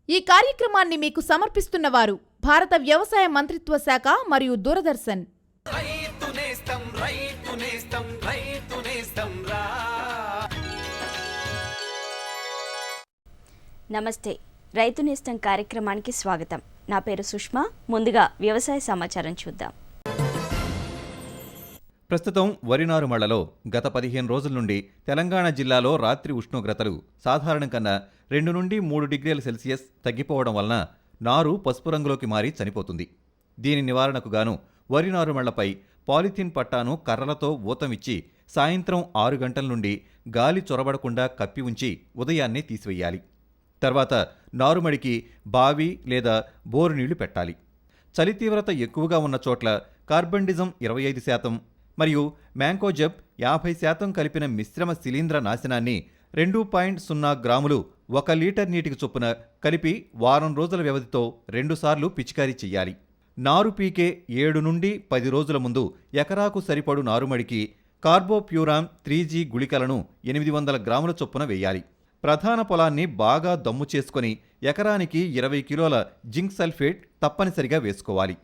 ఈ కార్యక్రమాన్ని మీకు సమర్పిస్తున్నవారు భారత వ్యవసాయ మంత్రిత్వ శాఖ మరియు దూరదర్శన్. నమస్తే, రైతు నేస్తం కార్యక్రమానికి స్వాగతం. నా పేరు సుష్మా. ముందుగా వ్యవసాయ సమాచారం చూద్దాం. ప్రస్తుతం వరి నారుమళ్లలో గత 15 రోజుల నుండి తెలంగాణ జిల్లాలో రాత్రి ఉష్ణోగ్రతలు సాధారణం కన్నా 2 నుండి 3 డిగ్రీల సెల్సియస్ తగ్గిపోవడం వలన నారు పసుపు రంగులోకి మారి చనిపోతుంది. దీని నివారణకు గాను వరి నారుమళ్లపై పాలిథిన్ పట్టాను కర్రలతో ఊతమిచ్చి సాయంత్రం 6 గంటల నుండి గాలి చొరబడకుండా కప్పి ఉంచి ఉదయాన్నే తీసివేయాలి. తర్వాత నారుమడికి బావి లేదా బోరు నీళ్లు పెట్టాలి. చలి తీవ్రత ఎక్కువగా ఉన్న చోట్ల కార్బండిజం 25% మరియు మ్యాంకోజెబ్ 50% కలిపిన మిశ్రమ శిలీంద్ర నాశనాన్ని 2.0 గ్రాములు 1 లీటర్ నీటికి చొప్పున కలిపి వారం రోజుల వ్యవధితో 2 సార్లు పిచికారీ చెయ్యాలి. నారు పీకే 7 నుండి 10 రోజుల ముందు ఎకరాకు సరిపడు నారుమడికి కార్బోప్యూరామ్ 3G గుళికలను 800 గ్రాముల చొప్పున వేయాలి. ప్రధాన పొలాన్ని బాగా దమ్ము చేసుకొని ఎకరానికి 20 కిలోల జింక్ సల్ఫేట్ తప్పనిసరిగా వేసుకోవాలి.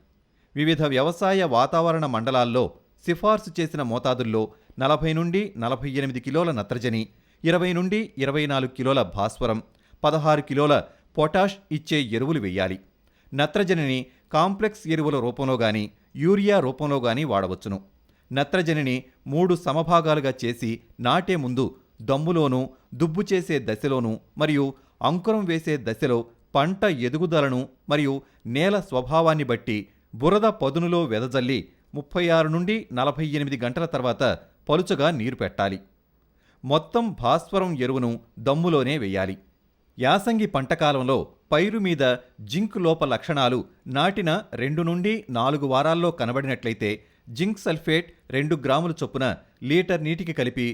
వివిధ వ్యవసాయ వాతావరణ మండలాల్లో సిఫార్సు చేసిన మోతాదుల్లో 40 నుండి 48 కిలోల నత్రజని, 20 నుండి 24 కిలోల భాస్వరం, 16 కిలోల పొటాష్ ఇచ్చే ఎరువులు వేయాలి. నత్రజనిని కాంప్లెక్స్ ఎరువుల రూపంలో గాని యూరియా రూపంలో గాని వాడవచ్చును. నత్రజనిని 3 సమభాగాలుగా చేసి నాటే ముందు దమ్ములోనూ, దుబ్బు చేసే దశలోనూ మరియు అంకురం వేసే దశలో పంట ఎదుగుదలను మరియు నేల స్వభావాన్ని బట్టి బురద పదునులో వెదజల్లి 36 నుండి 48 గంటల తర్వాత పలుచగా నీరు పెట్టాలి. మొత్తం భాస్వరం ఎరువును దమ్ములోనే వేయాలి. యాసంగి పంటకాలంలో పైరు మీద జింక్ లోప లక్షణాలు నాటిన 2 నుండి 4 వారాల్లో కనబడినట్లయితే జింక్ సల్ఫేట్ 2 గ్రాముల చొప్పున లీటర్ నీటికి కలిపి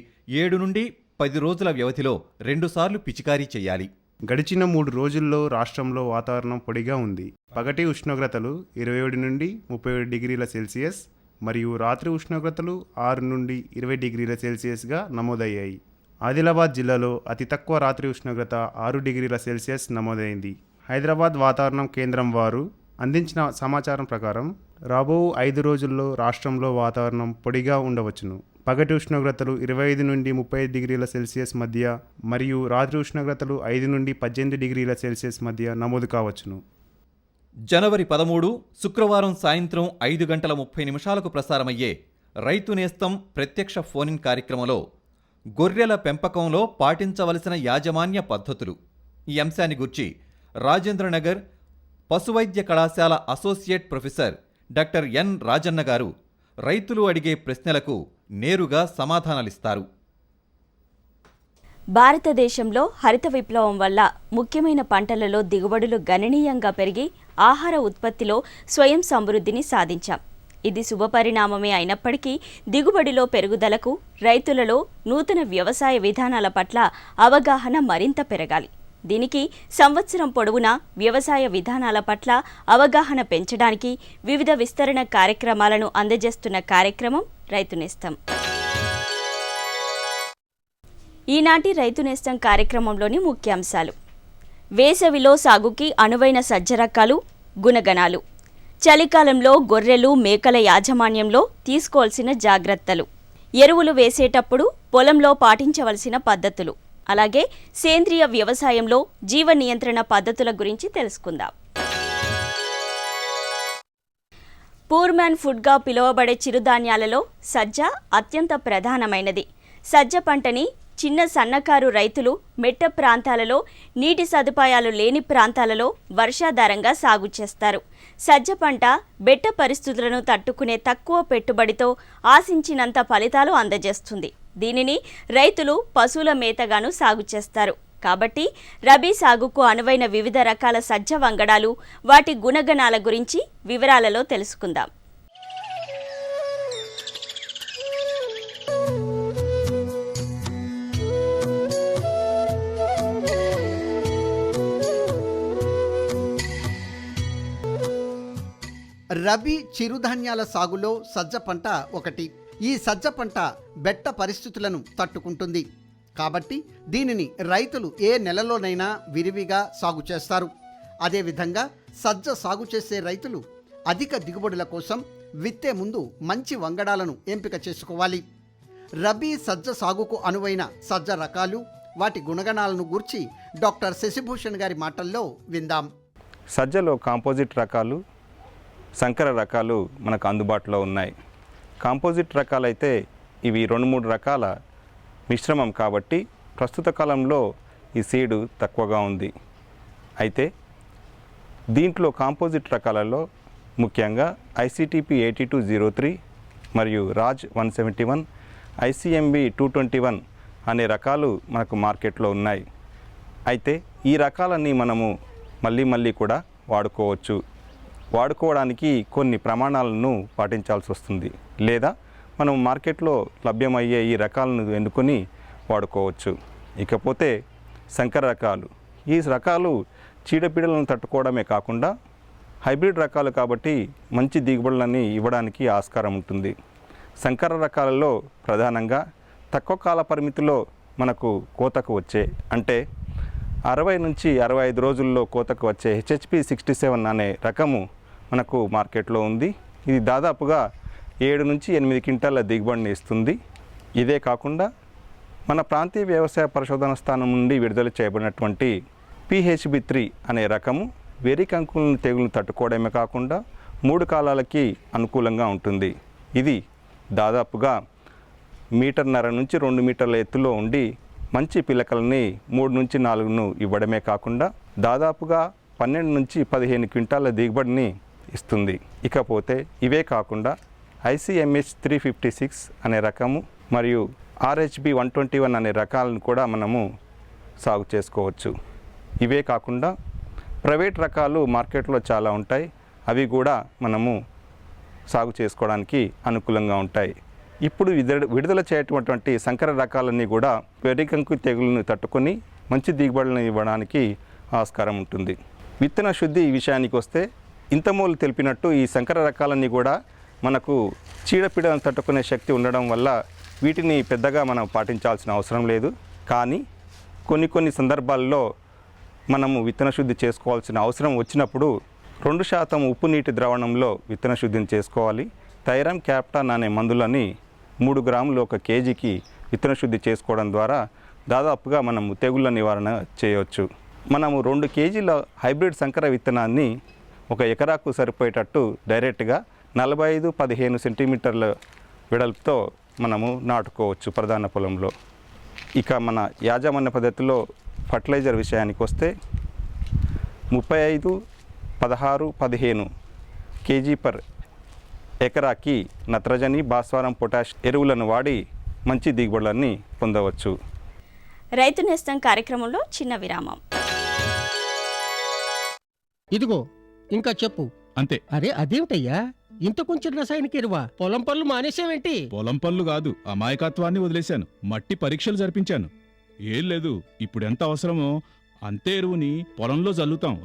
7 నుండి 10 రోజుల వ్యవధిలో 2 సార్లు పిచికారీ చేయాలి. గడిచిన 3 రోజుల్లో రాష్ట్రంలో వాతావరణం పొడిగా ఉంది. పగటి ఉష్ణోగ్రతలు 27 నుండి 37 డిగ్రీల సెల్సియస్ మరియు రాత్రి ఉష్ణోగ్రతలు 6 నుండి 20 డిగ్రీల సెల్సియస్గా నమోదయ్యాయి. ఆదిలాబాద్ జిల్లాలో అతి తక్కువ రాత్రి ఉష్ణోగ్రత 6 డిగ్రీల సెల్సియస్ నమోదైంది. హైదరాబాద్ వాతావరణం కేంద్రం వారు అందించిన సమాచారం ప్రకారం రాబో 5 రోజుల్లో రాష్ట్రంలో వాతావరణం పొడిగా ఉండవచ్చును. పగటి ఉష్ణోగ్రతలు 25 నుండి 35 డిగ్రీల సెల్సియస్ మధ్య మరియు రాత్రి ఉష్ణోగ్రతలు 5 నుండి 18 డిగ్రీల సెల్సియస్ మధ్య నమోదు కావచ్చును. జనవరి 13 శుక్రవారం సాయంత్రం 5:30 ప్రసారమయ్యే రైతు నేస్తం ప్రత్యక్ష ఫోన్-ఇన్ కార్యక్రమంలో గొర్రెల పెంపకంలో పాటించవలసిన యాజమాన్య పద్ధతులు ఈ అంశాన్ని గురించి రాజేంద్రనగర్ పశువైద్య కళాశాల associate professor doctor N Rajanna గారు రైతులు అడిగే ప్రశ్నలకు నేరుగా సమాధానాలిస్తారు. భారతదేశంలో హరిత విప్లవం వల్ల ముఖ్యమైన పంటలలో దిగుబడులు గణనీయంగా పెరిగి ఆహార ఉత్పత్తిలో స్వయం సమృద్ధిని సాధించాం. ఇది శుభపరిణామమే అయినప్పటికీ దిగుబడిలో పెరుగుదలకు రైతులలో నూతన వ్యవసాయ విధానాల పట్ల అవగాహన మరింత పెరగాలి. దీనికి సంవత్సరం పొడవునా వ్యవసాయ విధానాల పట్ల అవగాహన పెంచడానికి వివిధ విస్తరణ కార్యక్రమాలను అందజేస్తున్న కార్యక్రమం రైతు నేస్తం. ఈనాటి రైతు నేస్తం కార్యక్రమంలోని ముఖ్యాంశాలు: వేసవిలో సాగుకి అనువైన సజ్జ రకాలు, గుణగణాలు, చలికాలంలో గొర్రెలు మేకల యాజమాన్యంలో తీసుకోవాల్సిన జాగ్రత్తలు, ఎరువులు వేసేటప్పుడు పొలంలో పాటించవలసిన పద్ధతులు, అలాగే సేంద్రియ వ్యవసాయంలో జీవ నియంత్రణ పద్ధతుల గురించి తెలుసుకుందాం. పూర్మ్యాన్ ఫుడ్గా పిలువబడే చిరుధాన్యాలలో సజ్జ అత్యంత ప్రధానమైనది. సజ్జ పంటని చిన్న సన్నకారు రైతులు మెట్ట ప్రాంతాలలో, నీటి సదుపాయాలు లేని ప్రాంతాలలో వర్షాధారంగా సాగు చేస్తారు. సజ్జ పంట బెట్ట పరిస్థితులను తట్టుకునే తక్కువ పెట్టుబడితో ఆశించినంత ఫలితాలు అందజేస్తుంది. దీనిని రైతులు పశువుల మేతగాను సాగు చేస్తారు. కాబట్టి రబీ సాగుకు అనువైన వివిధ రకాల సజ్జ వంగడాలు, వాటి గుణగణాల గురించి వివరాలలో తెలుసుకుందాం. రబీ చిరుధాన్యాల సాగులో సజ్జ పంట ఒకటి. ఈ సజ్జ పంట బెట్ట పరిస్థితులను తట్టుకుంటుంది. కాబట్టి దీనిని రైతులు ఏ నెలలోనైనా విరివిగా సాగు చేస్తారు. అదేవిధంగా సజ్జ సాగు చేసే రైతులు అధిక దిగుబడుల కోసం విత్తే ముందు మంచి వంగడాలను ఎంపిక చేసుకోవాలి. రబీ సజ్జ సాగుకు అనువైన సజ్జ రకాలు, వాటి గుణగణాలను గూర్చి డాక్టర్ శశిభూషణ్ గారి మాటల్లో విందాం. సజ్జలో కాంపోజిట్ రకాలు, సంకర రకాలు మనకు అందుబాటులో ఉన్నాయి. కాంపోజిట్ రకాలైతే ఇవి 2-3 రకాల మిశ్రమం కాబట్టి ప్రస్తుత కాలంలో ఈ సీడు తక్కువగా ఉంది. అయితే దీంట్లో కాంపోజిట్ రకాలలో ముఖ్యంగా ICTP 8203 మరియు రాజ్ 171, ICMB 221 అనే రకాలు మనకు మార్కెట్లో ఉన్నాయి. అయితే ఈ రకాలన్నీ మనము మళ్ళీ కూడా వాడుకోవచ్చు. వాడుకోవడానికి కొన్ని ప్రమాణాలను పాటించాల్సి వస్తుంది, లేదా మనం మార్కెట్లో లభ్యమయ్యే ఈ రకాలను ఎన్నుకొని వాడుకోవచ్చు. ఇకపోతే సంకర రకాలు, ఈ రకాలు చీడపీడలను తట్టుకోవడమే కాకుండా హైబ్రిడ్ రకాలు కాబట్టి మంచి దిగుబడులని ఇవ్వడానికి ఆస్కారం ఉంటుంది. సంకర రకాలలో ప్రధానంగా తక్కువ కాల పరిమితిలో మనకు కోతకు వచ్చే, అంటే 60 నుంచి 65 రోజుల్లో కోతకు వచ్చే HHP 67 అనే రకము మనకు మార్కెట్లో ఉంది. ఇది దాదాపుగా 7 నుంచి 8 క్వింటాల దిగుబడిని ఇస్తుంది. ఇదే కాకుండా మన ప్రాంతీయ వ్యవసాయ పరిశోధన స్థానం నుండి విడుదల చేయబడినటువంటి PHB3 అనే రకము వేరుకంకులను తెగులను తట్టుకోవడమే కాకుండా 3 కాలాలకి అనుకూలంగా ఉంటుంది. ఇది దాదాపుగా 1.5 మీటర్ నుంచి 2 మీటర్ల ఎత్తులో ఉండి మంచి పిలకలని 3 నుంచి 4ను ఇవ్వడమే కాకుండా దాదాపుగా 12 నుంచి 15 క్వింటాల దిగుబడిని ఇస్తుంది. ఇకపోతే ఇవే కాకుండా ICMH 356 అనే రకము మరియు RHB 121 అనే రకాలను కూడా మనము సాగు చేసుకోవచ్చు. ఇవే కాకుండా ప్రైవేట్ రకాలు మార్కెట్లో చాలా ఉంటాయి, అవి కూడా మనము సాగు చేసుకోవడానికి అనుకూలంగా ఉంటాయి. ఇప్పుడు విడుదల చేయటువంటి సంకర రకాలన్నీ కూడా వేరుకంకు తెగులను తట్టుకొని మంచి దిగుబడులను ఇవ్వడానికి ఆస్కారం ఉంటుంది. విత్తన శుద్ధి విషయానికి వస్తే ఇంతమూలు తెలిపినట్టు ఈ సంకర రకాలన్నీ కూడా మనకు చీడపీడలను తట్టుకునే శక్తి ఉండడం వల్ల వీటిని పెద్దగా మనం పాటించాల్సిన అవసరం లేదు. కానీ కొన్ని సందర్భాల్లో మనము విత్తన శుద్ధి చేసుకోవాల్సిన అవసరం వచ్చినప్పుడు 2% ఉప్పు నీటి ద్రావణంలో విత్తన శుద్ధిని చేసుకోవాలి. థైరమ్ క్యాప్టాన్ అనే మందులని 3 గ్రాములు 1 కేజీకి విత్తన శుద్ధి చేసుకోవడం ద్వారా దాదాపుగా మనము తెగుళ్ళ నివారణ చేయవచ్చు. మనము 2 కేజీల హైబ్రిడ్ సంకర విత్తనాన్ని 1 ఎకరాకు సరిపోయేటట్టు డైరెక్ట్గా 45-15 సెంటీమీటర్ల వెడల్పుతో మనము నాటుకోవచ్చు ప్రధాన పొలంలో. ఇక మన యాజమాన్య పద్ధతిలో ఫర్టిలైజర్ విషయానికి వస్తే 35-16-15 కేజీ పర్ ఎకరాకి నత్రజని, భాస్వరం, పొటాష్ ఎరువులను వాడి మంచి దిగుబడులని పొందవచ్చు. రైతు నేస్తం కార్యక్రమంలో చిన్న విరామం. ఇదిగో ఇంకా చెప్పు. అంతే. అరే అదేమిటయ్యా, ఇంత కొంచెం రసాయనిక ఎరువా? పొలం పనులు మానేసావేంటి? పొలం పనులు కాదు, అమాయకత్వాన్ని వదిలేశాను. మట్టి పరీక్షలు జరిపించాను. ఏం లేదు, ఇప్పుడు ఎంత అవసరమో అంతే ఎరువుని పొలంలో జల్లుతాం.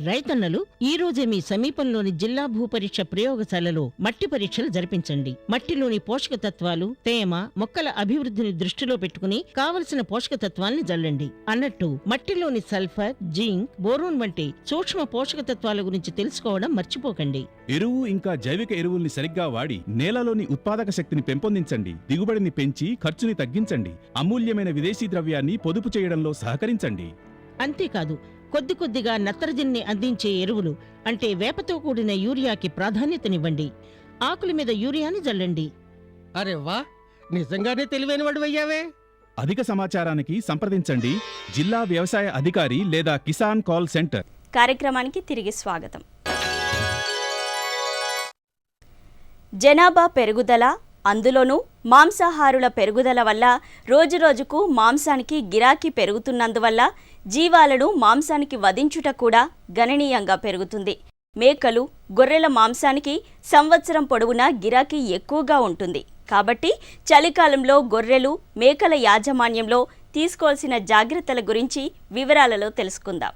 రైతన్నలు ఈ రోజే మీ సమీపంలోని జిల్లా భూపరీక్ష ప్రయోగశాలలో మట్టి పరీక్షలు జరిపించండి. మట్టిలోని పోషక తత్వాలు, తేమ, మొక్కల అభివృద్ధిని దృష్టిలో పెట్టుకుని కావలసిన పోషక తత్వాల్ని జల్లండి. అన్నట్టు మట్టిలోని సల్ఫర్, జింక్, బోరోన్ వంటి సూక్ష్మ పోషక తత్వాల గురించి తెలుసుకోవడం మర్చిపోకండి. ఎరువు ఇంకా జైవిక ఎరువుల్ని సరిగ్గా వాడి నేలలోని ఉత్పాదక శక్తిని పెంపొందించండి. దిగుబడిని పెంచి ఖర్చుని తగ్గించండి. అమూల్యమైన విదేశీ ద్రవ్యాన్ని పొదుపు చేయడంలో సహకరించండి. అంతేకాదు, కొద్దిగా నత్రజనిని అందించే ఎరువులు అంటే వేపతో కూడిన యూరియాకి ప్రాధాన్యతనివ్వండి. ఆకుల మీద యూరియాని జల్లండి. అరే వా, నిజంగానే తెలివైన వాడు అయ్యావే. అధిక సమాచారానికి సంప్రదించండి జిల్లా వ్యవసాయ అధికారి లేదా కిసాన్ కాల్ సెంటర్. కార్యక్రమానికి తిరిగి స్వాగతం. జనాభా పెరుగుదల, అందులోనూ మాంసాహారుల పెరుగుదల వల్ల రోజురోజుకు మాంసానికి గిరాకీ పెరుగుతున్నందువల్ల జీవాలను మాంసానికి వధించుట కూడా గణనీయంగా పెరుగుతుంది. మేకలు, గొర్రెల మాంసానికి సంవత్సరం పొడవునా గిరాకీ ఎక్కువగా ఉంటుంది. కాబట్టి చలికాలంలో గొర్రెలు, మేకల యాజమాన్యంలో తీసుకోవాల్సిన జాగ్రత్తల గురించి వివరాలలో తెలుసుకుందాం.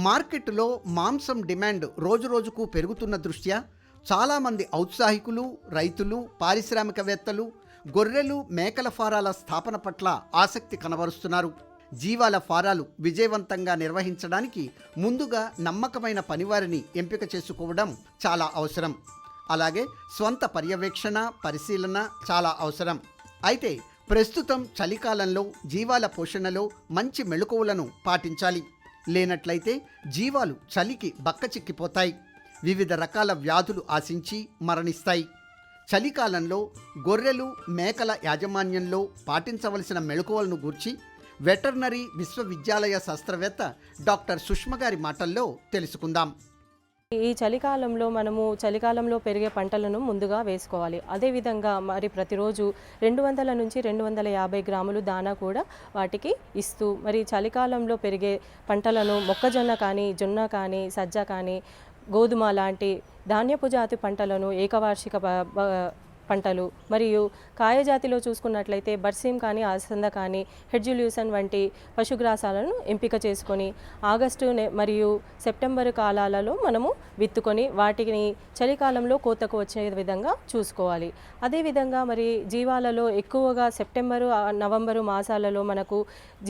మార్కెట్లో మాంసం డిమాండ్ రోజురోజుకు పెరుగుతున్న దృష్ట్యా చాలామంది ఔత్సాహికులు, రైతులు, పారిశ్రామికవేత్తలు గొర్రెలు, మేకల ఫారాల స్థాపన పట్ల ఆసక్తి కనబరుస్తున్నారు. జీవాల ఫారాలు విజయవంతంగా నిర్వహించడానికి ముందుగా నమ్మకమైన పనివారిని ఎంపిక చేసుకోవడం చాలా అవసరం. అలాగే స్వంత పర్యవేక్షణ, పరిశీలన చాలా అవసరం. అయితే ప్రస్తుతం చలికాలంలో జీవాల పోషణలో మంచి మెళకువలను పాటించాలి. లేనట్లయితే జీవాలు చలికి బక్కచిక్కిపోతాయి, వివిధ రకాల వ్యాధులు ఆశించి మరణిస్తాయి. చలికాలంలో గొర్రెలు, మేకల యాజమాన్యంలో పాటించవలసిన మెళకువలను గూర్చి వెటర్నరీ విశ్వవిద్యాలయ శాస్త్రవేత్త డాక్టర్ సుష్మ గారి మాటల్లో తెలుసుకుందాం. ఈ చలికాలంలో మనము చలికాలంలో పెరిగే పంటలను ముందుగా వేసుకోవాలి. అదేవిధంగా మరి ప్రతిరోజు 200 నుంచి 250 గ్రాములు దానా కూడా వాటికి ఇస్తూ, మరి చలికాలంలో పెరిగే పంటలను మొక్కజొన్న కానీ, జొన్న కానీ, సజ్జ కానీ, గోధుమ లాంటి ధాన్యపు జాతి పంటలను, ఏకవార్షిక పంటలు మరియు కాయజాతిలో చూసుకున్నట్లయితే బర్సీమ్ కానీ, అలసంద కానీ, హెడ్జుల్యూసన్ వంటి పశుగ్రాసాలను ఎంపిక చేసుకొని ఆగస్టు మరియు సెప్టెంబర్ కాలాలలో మనము విత్తుకొని వాటిని చలికాలంలో కోతకు వచ్చే విధంగా చూసుకోవాలి. అదేవిధంగా మరి జీవాలలో ఎక్కువగా సెప్టెంబరు, నవంబరు మాసాలలో మనకు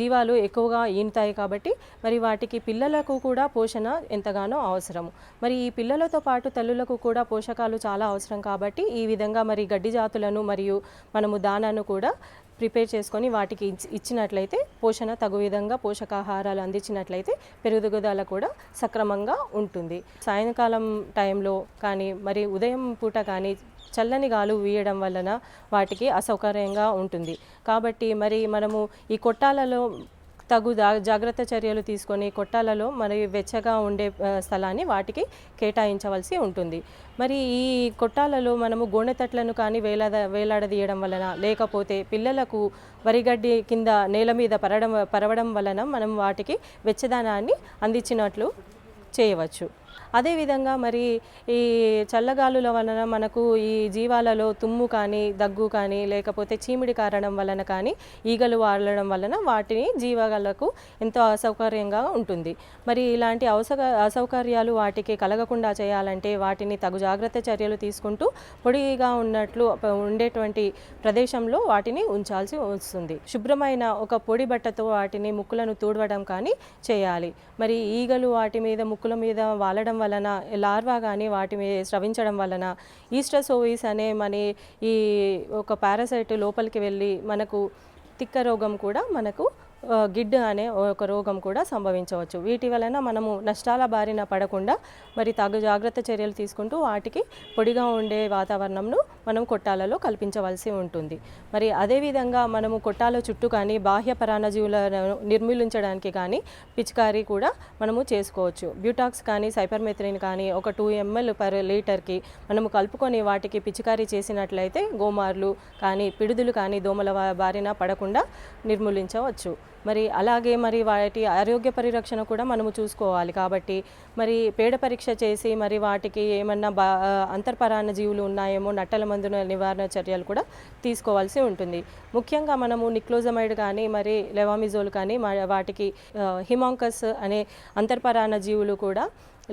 జీవాలు ఎక్కువగా ఈనుతాయి కాబట్టి మరి వాటికి పిల్లలకు కూడా పోషణ ఎంతగానో అవసరము. మరి ఈ పిల్లలతో పాటు తల్లులకు కూడా పోషకాలు చాలా అవసరం కాబట్టి ఈ విధంగా మరి గడ్డి జాతులను మరియు మనము దానాను కూడా ప్రిపేర్ చేసుకొని వాటికి ఇచ్చినట్లయితే పోషణ తగు విధంగా పోషకాహారాలు అందించినట్లయితే పెరుగుదల కూడా సక్రమంగా ఉంటుంది. సాయంకాలం టైంలో కానీ మరి ఉదయం పూట కానీ చల్లని గాలు వీయడం వలన వాటికి అసౌకర్యంగా ఉంటుంది. కాబట్టి మరి మనము ఈ కొట్టాలలో తగు జాగ్రత్త చర్యలు తీసుకొని కొట్టాలలో మరి వెచ్చగా ఉండే స్థలాన్ని వాటికి కేటాయించవలసి ఉంటుంది. మరి ఈ కొట్టాలలో మనము గోనెతట్లను కానీ వేలాడదీయడం వలన, లేకపోతే పిల్లలకు వరిగడ్డి కింద నేల మీద పరవడం వలన మనం వాటికి వెచ్చదనాన్ని అందించినట్లు చేయవచ్చు. అదేవిధంగా మరి ఈ చల్లగాలుల వలన మనకు ఈ జీవాలలో తుమ్ము కానీ, దగ్గు కానీ, లేకపోతే చీమిడి కారణం వలన కానీ, ఈగలు వాడడం వలన వాటిని జీవాలకు ఎంతో అసౌకర్యంగా ఉంటుంది. మరి ఇలాంటి అసౌకర్యాలు వాటికి కలగకుండా చేయాలంటే వాటిని తగు జాగ్రత్త చర్యలు తీసుకుంటూ పొడిగా ఉండేటువంటి ప్రదేశంలో వాటిని ఉంచాల్సి వస్తుంది. శుభ్రమైన ఒక పొడి బట్టతో వాటిని ముక్కులను తూడవడం కానీ చేయాలి. మరి ఈగలు వాటి మీద ముక్కుల మీద వాలడం వలన, లార్వా కానీ వాటి మీద స్రవించడం వలన ఈస్ట్రసోయిస్ అనే ఈ ఒక పారాసైట్ లోపలికి వెళ్ళి మనకు తిక్క రోగం కూడా, మనకు గిడ్ అనే ఒక రోగం కూడా సంభవించవచ్చు. వీటి వలన మనము నష్టాల బారిన పడకుండా మరి తగు జాగ్రత్త చర్యలు తీసుకుంటూ వాటికి పొడిగా ఉండే వాతావరణంను మనం కొట్టాలలో కల్పించవలసి ఉంటుంది. మరి అదేవిధంగా మనము కొట్టాల చుట్టూ కానీ బాహ్య పరాన్నజీవులను నిర్మూలించడానికి కానీ పిచికారీ కూడా మనము చేసుకోవచ్చు. బ్యూటాక్స్ కానీ, సైపర్మెథ్రిన్ కానీ ఒక 2 ml per లీటర్కి మనము కలుపుకొని వాటికి పిచికారీ చేసినట్లయితే గోమార్లు కానీ, పిడుదులు కానీ దోమల బారిన పడకుండా నిర్మూలించవచ్చు. మరి అలాగే మరి వాటి ఆరోగ్య పరిరక్షణ కూడా మనము చూసుకోవాలి. కాబట్టి మరి పేడ పరీక్ష చేసి మరి వాటికి ఏమన్నా అంతర్పరాన్న జీవులు ఉన్నాయేమో నట్టల మందుల నివారణ చర్యలు కూడా తీసుకోవాల్సి ఉంటుంది. ముఖ్యంగా మనము నిక్లోజమైడ్ కానీ, మరి లెవామిజోల్ కానీ వాటికి హిమాంకస్ అనే అంతర్పరాన్న జీవులు కూడా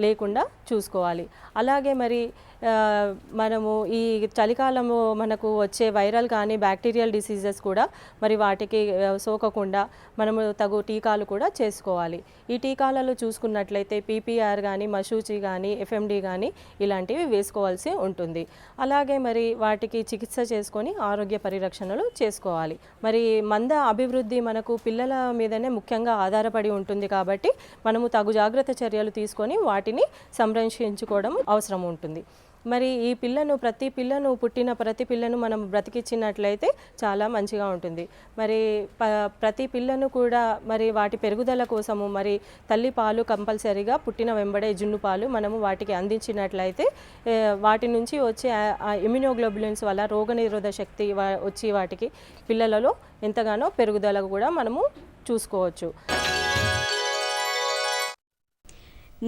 లేకుండా చూసుకోవాలి. అలాగే మరి మనము ఈ చలికాలంలో మనకు వచ్చే వైరల్ కానీ బ్యాక్టీరియల్ డిసీజెస్ కూడా మరి వాటికి సోకకుండా మనము తగు టీకాలు కూడా చేసుకోవాలి. ఈ టీకాలలో చూసుకున్నట్లయితే పీపీఆర్ కానీ, మశూచి కానీ, ఎఫ్ఎండి కానీ ఇలాంటివి వేసుకోవాల్సి ఉంటుంది. అలాగే మరి వాటికి చికిత్స చేసుకొని ఆరోగ్య పరిరక్షణలు చేసుకోవాలి. మరి మంద అభివృద్ధి మనకు పిల్లల మీదనే ముఖ్యంగా ఆధారపడి ఉంటుంది కాబట్టి మనము తగు జాగ్రత్త చర్యలు తీసుకొని వాటిని సంరక్షించుకోవడం అవసరం ఉంటుంది. మరి ఈ పుట్టిన ప్రతి పిల్లను మనం బ్రతికించినట్లయితే చాలా మంచిగా ఉంటుంది. మరి ప్రతి పిల్లను కూడా మరి వాటి పెరుగుదల కోసము మరి తల్లి పాలు కంపల్సరీగా పుట్టిన వెంబడే జున్ను పాలు మనము వాటికి అందించినట్లయితే వాటి నుంచి వచ్చే ఇమ్యూనోగ్లోబులిన్స్ వల్ల రోగనిరోధక శక్తి వచ్చి వాటికి పిల్లలలో ఎంతగానో పెరుగుదల కూడా మనము చూసుకోవచ్చు.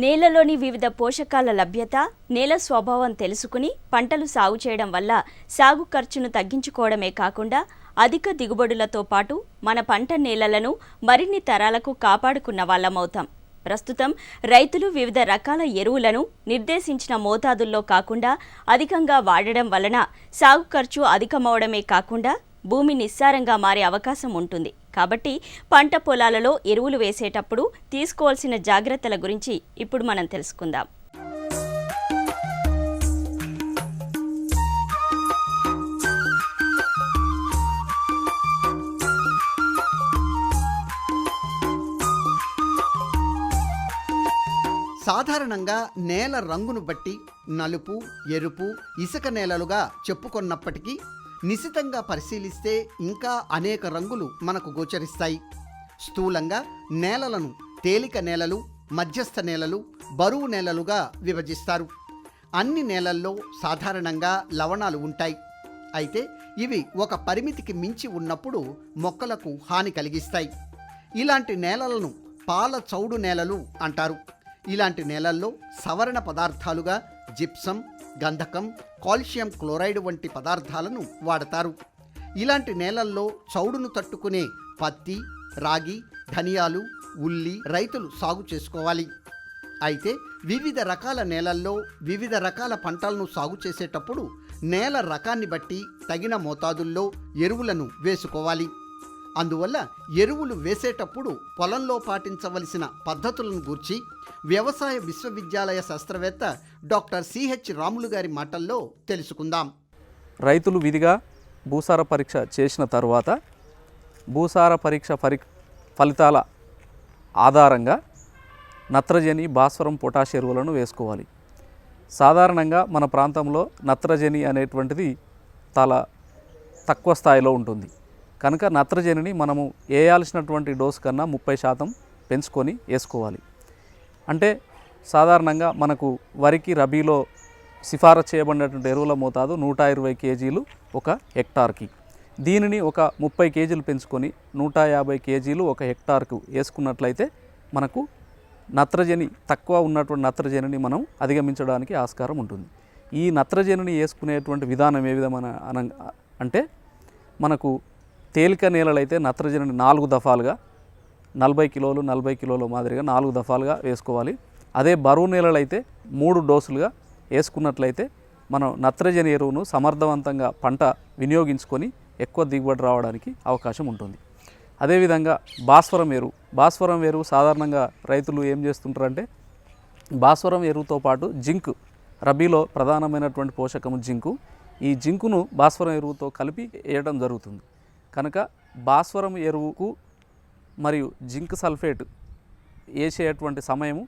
నేలలోని వివిధ పోషకాల లభ్యత, నేల స్వభావం తెలుసుకుని పంటలు సాగు చేయడం వల్ల సాగు ఖర్చును తగ్గించుకోవడమే కాకుండా అధిక దిగుబడులతో పాటు మన పంట నేలలను మరిన్ని తరాలకు కాపాడుకున్న వాళ్ళమవుతాం. ప్రస్తుతం రైతులు వివిధ రకాల ఎరువులను నిర్దేశించిన మోతాదుల్లో కాకుండా అధికంగా వాడడం వలన సాగు ఖర్చు అధికమవడమే కాకుండా భూమి నిస్సారంగా మారే అవకాశం ఉంటుంది. కాబట్టి పంట పొలాలలో ఎరువులు వేసేటప్పుడు తీసుకోవాల్సిన జాగ్రత్తల గురించి ఇప్పుడు మనం తెలుసుకుందాం. సాధారణంగా నేల రంగును బట్టి నలుపు, ఎరుపు, ఇసుక నేలలుగా చెప్పుకొన్నప్పటికీ నిశితంగా పరిశీలిస్తే ఇంకా అనేక రంగులు మనకు గోచరిస్తాయి. స్థూలంగా నేలలను తేలిక నేలలు, మధ్యస్థ నేలలు, బరువు నేలలుగా విభజిస్తారు. అన్ని నేలల్లో సాధారణంగా లవణాలు ఉంటాయి. అయితే ఇవి ఒక పరిమితికి మించి ఉన్నప్పుడు మొక్కలకు హాని కలిగిస్తాయి. ఇలాంటి నేలలను పాల చౌడు నేలలు అంటారు. ఇలాంటి నేలల్లో సవరణ పదార్థాలుగా జిప్సం, గంధకం, కాల్షియం క్లోరైడ్ వంటి పదార్థాలను వాడతారు. ఇలాంటి నేలల్లో చౌడును తట్టుకునే పత్తి, రాగి, ధనియాలు, ఉల్లి రైతులు సాగు చేసుకోవాలి. అయితే వివిధ రకాల నేలల్లో వివిధ రకాల పంటలను సాగు చేసేటప్పుడు నేల రకాన్ని బట్టి తగిన మోతాదుల్లో ఎరువులను వేసుకోవాలి. అందువల్ల ఎరువులు వేసేటప్పుడు పొలంలో పాటించవలసిన పద్ధతులను గూర్చి వ్యవసాయ విశ్వవిద్యాలయ శాస్త్రవేత్త డాక్టర్ సిహెచ్ రాములు గారి మాటల్లో తెలుసుకుందాం. రైతులు విధిగా భూసార పరీక్ష చేసిన తరువాత భూసార పరీక్ష ఫలితాల ఆధారంగా నత్రజని, భాస్వరం, పొటాష్ ఎరువులను వేసుకోవాలి. సాధారణంగా మన ప్రాంతంలో నత్రజని అనేటువంటిది చాలా తక్కువ స్థాయిలో ఉంటుంది. కనుక నత్రజనిని మనము వేయాల్సినటువంటి డోసు కన్నా 30% పెంచుకొని వేసుకోవాలి. అంటే సాధారణంగా మనకు వరికి రబీలో సిఫారసు చేయబడినటువంటి ఎరువుల మోతాదు 120 కేజీలు ఒక హెక్టార్కి. దీనిని ఒక 30 కేజీలు పెంచుకొని 150 కేజీలు ఒక హెక్టార్కు వేసుకున్నట్లయితే మనకు నత్రజని తక్కువ ఉన్నటువంటి నత్రజనిని మనం అధిగమించడానికి ఆస్కారం ఉంటుంది. ఈ నత్రజనిని వేసుకునేటువంటి విధానం ఏ విధమైన అంటే మనకు తేలిక నేలలైతే నత్రజనిని 4 దఫాలుగా 40 కిలోలు 40 కిలోల మాదిరిగా 4 దఫాలుగా వేసుకోవాలి. అదే బరువు నేలలైతే 3 డోసులుగా వేసుకున్నట్లయితే మనం నత్రజని ఎరువును సమర్థవంతంగా పంట వినియోగించుకొని ఎక్కువ దిగుబడి రావడానికి అవకాశం ఉంటుంది. అదేవిధంగా భాస్వరం ఎరువు సాధారణంగా రైతులు ఏం చేస్తుంటారంటే భాస్వరం ఎరువుతో పాటు జింక్, రబీలో ప్రధానమైనటువంటి పోషకము జింకు, ఈ జింకును భాస్వరం ఎరువుతో కలిపి వేయడం జరుగుతుంది. కనుక భాస్వరం ఎరువుకు మరియు జింక్ సల్ఫేట్ వేసేటువంటి సమయము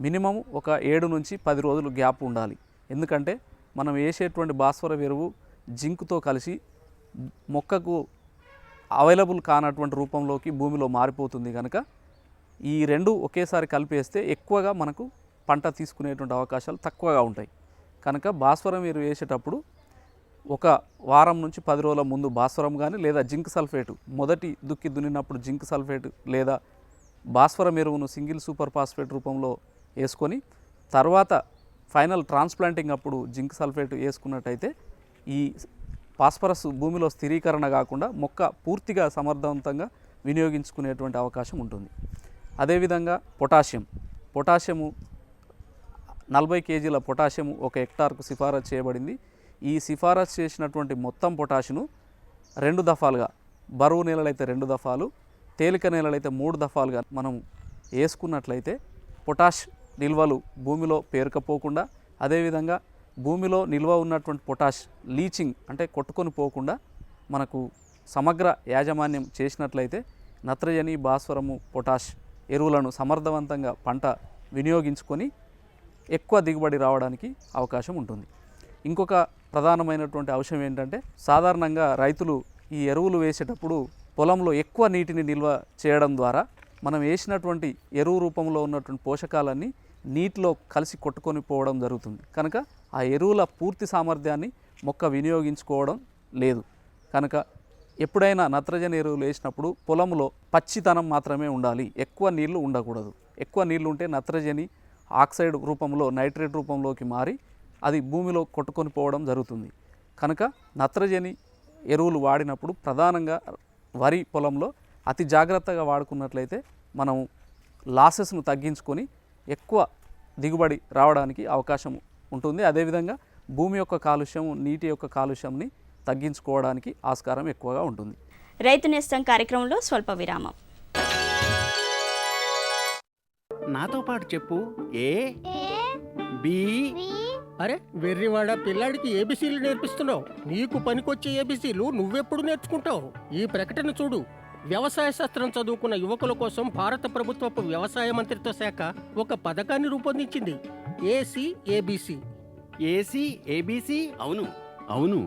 మినిమం ఒక 7 నుంచి 10 రోజులు గ్యాప్ ఉండాలి. ఎందుకంటే మనం వేసేటువంటి భాస్వరం ఎరువు జింకుతో కలిసి మొక్కకు అవైలబుల్ కానటువంటి రూపంలోకి భూమిలో మారిపోతుంది. కనుక ఈ రెండు ఒకేసారి కలిపేస్తే ఎక్కువగా మనకు పంట తీసుకునేటువంటి అవకాశాలు తక్కువగా ఉంటాయి. కనుక భాస్వరం ఎరువు వేసేటప్పుడు ఒక వారం నుంచి 10 రోజుల ముందు భాస్వరం కానీ లేదా జింక్ సల్ఫేటు మొదటి దుక్కి దున్నినప్పుడు జింక్ సల్ఫేట్ లేదా భాస్వరం ఎరువును సింగిల్ సూపర్ ఫాస్ఫేట్ రూపంలో వేసుకొని తర్వాత ఫైనల్ ట్రాన్స్ప్లాంటింగ్ అప్పుడు జింక్ సల్ఫేట్ వేసుకున్నట్టయితే ఈ ఫాస్ఫరస్ భూమిలో స్థిరీకరణ కాకుండా మొక్క పూర్తిగా సమర్థవంతంగా వినియోగించుకునేటువంటి అవకాశం ఉంటుంది. అదేవిధంగా పొటాషియము 40 కేజీల పొటాషియము ఒక హెక్టార్కు సిఫారసు చేయబడింది. ఈ సిఫారసు చేసినటువంటి మొత్తం పొటాషును 2 దఫాలుగా, బరువు నేలలైతే 2 దఫాలు, తేలిక నేలలైతే 3 దఫాలుగా మనం వేసుకున్నట్లయితే పొటాష్ నిల్వలు భూమిలో పేరుకపోకుండా, అదేవిధంగా భూమిలో నిల్వ ఉన్నటువంటి పొటాష్ లీచింగ్ అంటే కొట్టుకొని పోకుండా మనకు సమగ్ర యాజమాన్యం చేసినట్లయితే నత్రజని, భాస్వరము, పొటాష్ ఎరువులను సమర్థవంతంగా పంట వినియోగించుకొని ఎక్కువ దిగుబడి రావడానికి అవకాశం ఉంటుంది. ఇంకొక ప్రధానమైనటువంటి అంశం ఏంటంటే సాధారణంగా రైతులు ఈ ఎరువులు వేసేటప్పుడు పొలంలో ఎక్కువ నీటిని నిల్వ చేయడం ద్వారా మనం వేసినటువంటి ఎరువు రూపంలో ఉన్నటువంటి పోషకాలన్నీ నీటిలో కలిసి కొట్టుకొని పోవడం జరుగుతుంది. కనుక ఆ ఎరువుల పూర్తి సామర్థ్యాన్ని మొక్క వినియోగించుకోవడం లేదు. కనుక ఎప్పుడైనా నత్రజని ఎరువులు వేసినప్పుడు పొలంలో పచ్చితనం మాత్రమే ఉండాలి, ఎక్కువ నీళ్లు ఉండకూడదు. ఎక్కువ నీళ్లు ఉంటే నత్రజని ఆక్సైడ్ రూపంలో నైట్రేట్ రూపంలోకి మారి అది భూమిలో కొట్టుకొని పోవడం జరుగుతుంది. కనుక నత్రజని ఎరువులు వాడినప్పుడు ప్రధానంగా వరి పొలంలో అతి జాగ్రత్తగా వాడుకున్నట్లయితే మనం లాసెస్ను తగ్గించుకొని ఎక్కువ దిగుబడి రావడానికి అవకాశం ఉంటుంది. అదేవిధంగా భూమి యొక్క కాలుష్యం, నీటి యొక్క కాలుష్యంని తగ్గించుకోవడానికి ఆస్కారం ఎక్కువగా ఉంటుంది. రైతు నేస్తం కార్యక్రమంలో స్వల్ప విరామం. నాతో పాటు చెప్పు. A B. అరే వెర్రివాడ, పిల్లాడికి ఏబిసీలు నేర్పిస్తున్నావు. నీకు పనికొచ్చే ఏబిసీలు నువ్వెప్పుడు నేర్చుకుంటావు? ఈ ప్రకటన చూడు. వ్యవసాయ శాస్త్రం చదువుకున్న యువకుల కోసం భారత ప్రభుత్వపు వ్యవసాయ మంత్రిత్వ శాఖ ఒక పథకాన్ని రూపొందించింది. ఏసీఏబిసి. ఏసీఏబిసి? అవును అవును,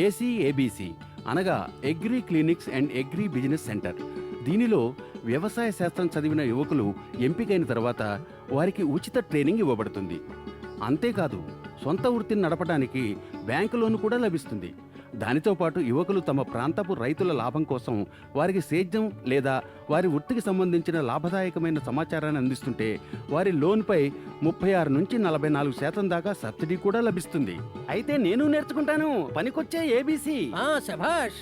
ఏసీఏబిసి అనగా agri clinics and agri business centre. దీనిలో వ్యవసాయ శాస్త్రం చదివిన యువకులు ఎంపికైన తర్వాత వారికి ఉచిత ట్రైనింగ్ ఇవ్వబడుతుంది. అంతేకాదు, సొంత వృత్తిని నడపడానికి బ్యాంకు లోన్ కూడా లభిస్తుంది. దానితో పాటు యువకులు తమ ప్రాంతపు రైతుల లాభం కోసం వారికి సేద్యం లేదా వారి వృత్తికి సంబంధించిన లాభదాయకమైన సమాచారాన్ని అందిస్తుంటే వారి లోన్పై 36 నుంచి 44% దాకా సబ్సిడీ కూడా లభిస్తుంది. అయితే నేను నేర్చుకుంటాను పనికొచ్చే ఏబీసీ. శభాష్.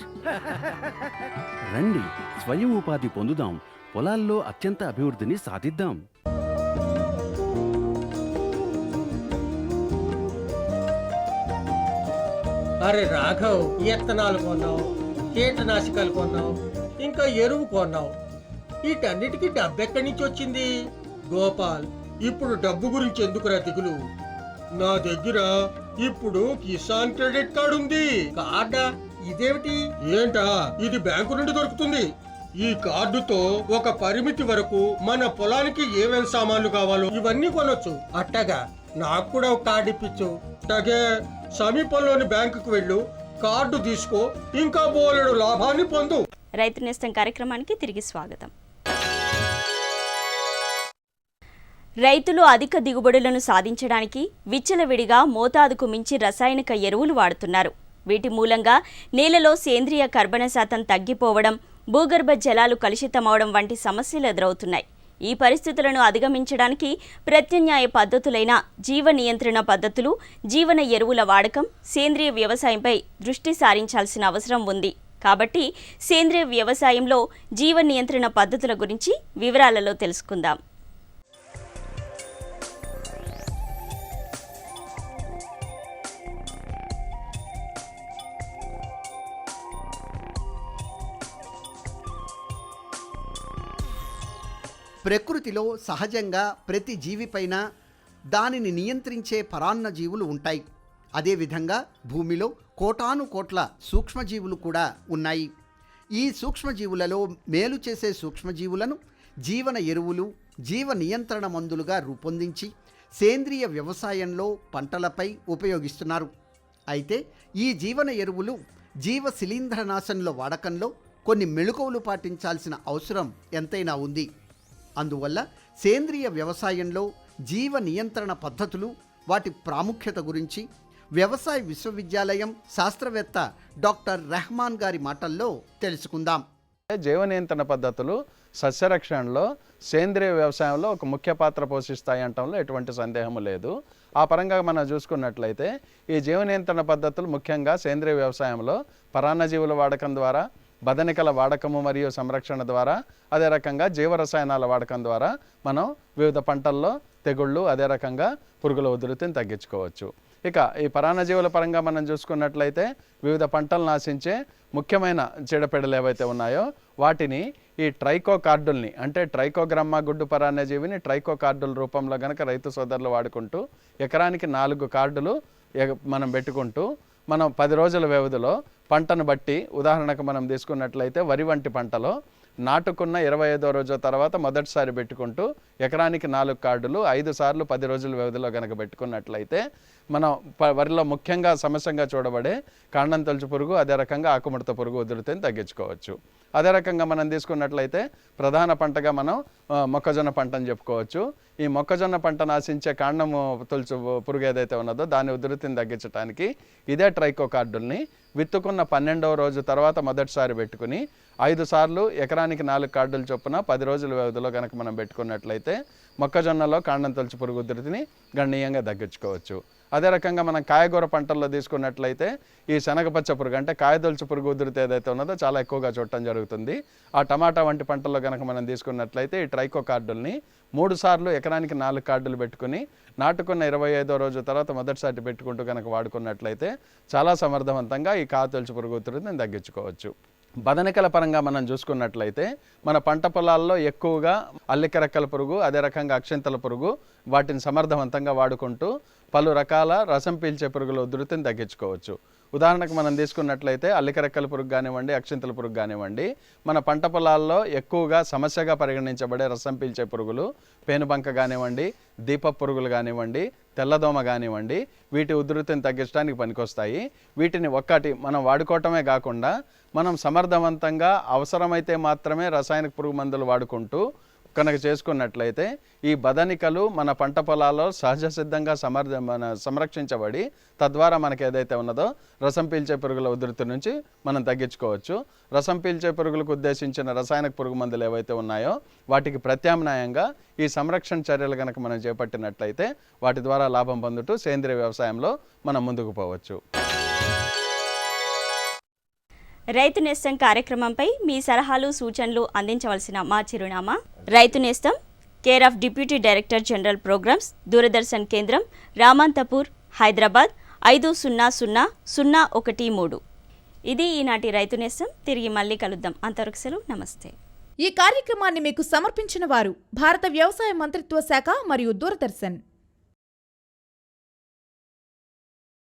రండి, స్వయం ఉపాధి పొందుదాం, పొలాల్లో అత్యంత అభివృద్ధిని సాధిద్దాం. అరే రాఘవ్, విత్తనాలు కొన్నావు, కీటనాశకాలు కొన్నావు, ఇంకా ఎరువు కొన్నావు. వీటన్నిటికీ డబ్బు ఎక్కడి నుంచి వచ్చింది? గోపాల్, ఇప్పుడు డబ్బు గురించి ఎందుకురా దిగులు? నా దగ్గర ఇప్పుడు కిసాన్ క్రెడిట్ కార్డు ఉంది. కార్డా? ఇదేమిటి? ఏంటా, ఇది బ్యాంకు నుండి దొరుకుతుంది. ఈ కార్డుతో ఒక పరిమితి వరకు మన పొలానికి ఏమేం సామాన్లు కావాలో ఇవన్నీ కొనొచ్చు. అట్టగా నాకు కూడా ఒక కార్డు ఇప్పించు. అట్టగే సమీపంలోని బ్యాంకుకు వెళ్ళు, కార్డు తీసుకో, ఇంకా బోలెడు లాభాన్ని పొందు. రైతు నేస్తం కార్యక్రమానికి తిరిగి స్వాగతం. రైతులు అధిక దిగుబడులను సాధించడానికి విచ్చలవిడిగా మోతాదుకు మించి రసాయనిక ఎరువులు వాడుతున్నారు. వీటి మూలంగా నేలలో సేంద్రియ కర్బన శాతం తగ్గిపోవడం, భూగర్భ జలాలు కలుషితమవడం వంటి సమస్యలు ఎదురవుతున్నాయి. ఈ పరిస్థితులను అధిగమించడానికి ప్రత్యామ్నాయ పద్ధతులైన జీవ నియంత్రణ పద్ధతులు, జీవన ఎరువుల వాడకం, సేంద్రియ వ్యవసాయంపై దృష్టి సారించాల్సిన అవసరం ఉంది. కాబట్టి సేంద్రియ వ్యవసాయంలో జీవ నియంత్రణ పద్ధతుల గురించి వివరాలలో తెలుసుకుందాం. ప్రకృతిలో సహజంగా ప్రతి జీవిపైన దానిని నియంత్రించే పరాన్న జీవులు ఉంటాయి. అదేవిధంగా భూమిలో కోటాను కోట్ల సూక్ష్మజీవులు కూడా ఉన్నాయి. ఈ సూక్ష్మజీవులలో మేలు చేసే సూక్ష్మజీవులను జీవన ఎరువులు, జీవ నియంత్రణ మందులుగా రూపొందించి సేంద్రియ వ్యవసాయంలో పంటలపై ఉపయోగిస్తున్నారు. అయితే ఈ జీవన ఎరువులు జీవ శిలీంధ్రనాశంలో వాడకంలో కొన్ని మెళుకువలు పాటించాల్సిన అవసరం ఎంతైనా ఉంది. అందువల్ల సేంద్రియ వ్యవసాయంలో జీవ నియంత్రణ పద్ధతులు, వాటి ప్రాముఖ్యత గురించి వ్యవసాయ విశ్వవిద్యాలయం శాస్త్రవేత్త డాక్టర్ రెహమాన్ గారి మాటల్లో తెలుసుకుందాం. జీవ నియంత్రణ పద్ధతులు సస్యరక్షణలో సేంద్రియ వ్యవసాయంలో ఒక ముఖ్య పాత్ర పోషిస్తాయి అనటంలో ఎటువంటి సందేహం లేదు. ఆ పరంగా మనం చూసుకున్నట్లయితే ఈ జీవ నియంత్రణ పద్ధతులు ముఖ్యంగా సేంద్రియ వ్యవసాయంలో పరాన్నజీవుల వాడకం ద్వారా, బదనికల వాడకము మరియు సంరక్షణ ద్వారా, అదే రకంగా జీవరసాయనాల వాడకం ద్వారా మనం వివిధ పంటల్లో తెగుళ్ళు, అదే రకంగా పురుగుల ఉధృతిని తగ్గించుకోవచ్చు. ఇక ఈ పరాన్నజీవుల పరంగా మనం చూసుకున్నట్లయితే వివిధ పంటలు నాశించే ముఖ్యమైన చీడపీడలు ఏవైతే ఉన్నాయో వాటిని ఈ ట్రైకో కార్డుల్ని, అంటే ట్రైకోగ్రామా గుడ్డు పరాన్నజీవిని ట్రైకో కార్డుల రూపంలో కనుక రైతు సోదరులు వాడుకుంటూ ఎకరానికి 4 కార్డులు మనం పెట్టుకుంటూ మనం 10 రోజుల వ్యవధిలో పంటను బట్టి, ఉదాహరణకు మనం తీసుకున్నట్లయితే వరి వంటి పంటలో నాటుకున్న 25వ రోజు తర్వాత మొదటిసారి పెట్టుకుంటూ ఎకరానికి 4 కార్డులు 5 సార్లు 10 రోజుల వ్యవధిలో కనుక పెట్టుకున్నట్లయితే మనం వరిలో ముఖ్యంగా సమస్యగా చూడబడే కాండం తొలుచు పురుగు, అదే రకంగా ఆకుముడత పురుగు ఉధృతిని తగ్గించుకోవచ్చు. అదే రకంగా మనం తీసుకున్నట్లయితే ప్రధాన పంటగా మనం మొక్కజొన్న పంటని చెప్పుకోవచ్చు. ఈ మొక్కజొన్న పంట నాశించే కాండము తొలుచు పురుగు ఏదైతే ఉన్నదో దాని ఉధృతిని తగ్గించడానికి ఇదే ట్రైకో కార్డుల్ని విత్తుకున్న 12వ రోజు తర్వాత మొదటిసారి పెట్టుకుని 5 సార్లు ఎకరానికి 4 కార్డులు చొప్పున 10 రోజుల వ్యవధిలో కనుక మనం పెట్టుకున్నట్లయితే మొక్కజొన్నలో కాండం తొలచు పురుగు ఉధృతిని గణనీయంగా తగ్గించుకోవచ్చు. అదే రకంగా మనం కాయగూర పంటల్లో తీసుకున్నట్లయితే ఈ శనగపచ్చ పురుగు అంటే కాయదొలుచు పురుగు ఉధృతి ఏదైతే ఉన్నదో చాలా ఎక్కువగా చూడటం జరుగుతుంది. ఆ టమాటా వంటి పంటల్లో కనుక మనం తీసుకున్నట్లయితే ఈ ట్రైకో కార్డుల్ని 3 సార్లు ఎకరానికి 4 కార్డులు పెట్టుకుని నాటుకున్న 25వ రోజు తర్వాత మొదటిసారి పెట్టుకుంటూ కనుక వాడుకున్నట్లయితే చాలా సమర్థవంతంగా ఈ కాయదొలుచు పురుగు ఉధృతిని తగ్గించుకోవచ్చు. బదనికల పరంగా మనం చూసుకున్నట్లయితే మన పంట పొలాల్లో ఎక్కువగా అల్లిక రెక్కల పురుగు, అదే రకంగా అక్షింతల పురుగు, వాటిని సమర్థవంతంగా వాడుకుంటూ పలు రకాల రసం పీల్చే పురుగుల ఉధృతిని తగ్గించుకోవచ్చు. ఉదాహరణకు మనం తీసుకున్నట్లయితే అల్లిక రెక్కల పురుగు కానివ్వండి, అక్షింతల పురుగు కానివ్వండి, మన పంట పొలాల్లో ఎక్కువగా సమస్యగా పరిగణించబడే రసం పీల్చే పురుగులు పేనుబంక కానివ్వండి, దీప పురుగులు కానివ్వండి, తెల్లదోమ కానివ్వండి, వీటి ఉధృతిని తగ్గించడానికి పనికొస్తాయి. వీటిని ఒక్కటి మనం వాడుకోవటమే కాకుండా మనం సమర్థవంతంగా అవసరమైతే మాత్రమే రసాయనిక పురుగు మందులు వాడుకుంటూ కనుక చేసుకున్నట్లయితే ఈ బదనికలు మన పంట పొలాల్లో సహజ సిద్ధంగా సంరక్షించబడి తద్వారా మనకి ఏదైతే ఉన్నదో రసం పీల్చే పురుగుల ఉధృతి నుంచి మనం తగ్గించుకోవచ్చు. రసం పీల్చే పురుగులకు ఉద్దేశించిన రసాయనిక పురుగు మందులు ఏవైతే ఉన్నాయో వాటికి ప్రత్యామ్నాయంగా ఈ సంరక్షణ చర్యలు కనుక మనం చేపట్టినట్లయితే వాటి ద్వారా లాభం పొందుతూ సేంద్రియ వ్యవసాయంలో మనం ముందుకు పోవచ్చు. రైతు నేస్తం కార్యక్రమంపై మీ సలహాలు సూచనలు అందించవలసిన మా చిరునామా రైతు నేస్తం, care of deputy director general programmes, Doordarshan కేంద్రం, రామంతపూర్, హైదరాబాద్ 500013. ఇది ఈనాటి రైతు నేస్తం. తిరిగి మళ్ళీ కలుద్దాం. అంతవరకు సెలవు. నమస్తే. ఈ కార్యక్రమాన్ని మీకు సమర్పించిన వారు భారత వ్యవసాయ మంత్రిత్వ శాఖ మరియు దూరదర్శన్.